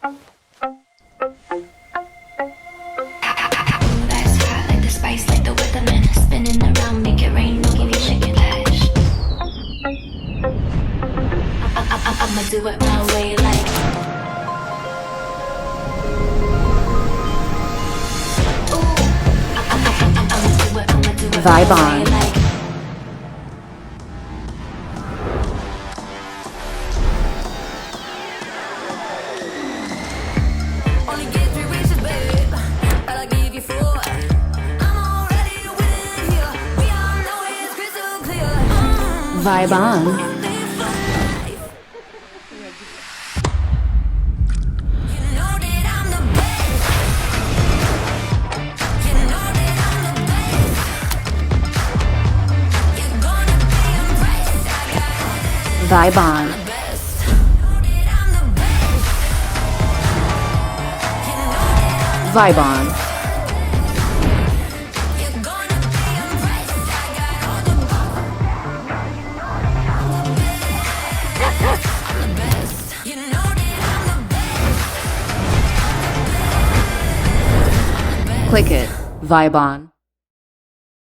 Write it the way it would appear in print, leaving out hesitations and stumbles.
That's hot like the spice, like the weatherman. Spinning around, make it rain, don't give you chicken cash. I'ma do it my way, like. I'ma do it Vibe my on. way, like. Only get 3 wishes, babe, but I'll give you 4. I'm already with you. We all know it's crystal clear. Vibe on. You know that I'm the best. You know that I'm the best. You're gonna be impressed. I got Vibe on. the best. You know that I'm the best. You know that Vibe on. you're gonna be impressed. I got all the best. You know that I'm the best. Click it. Vibe on.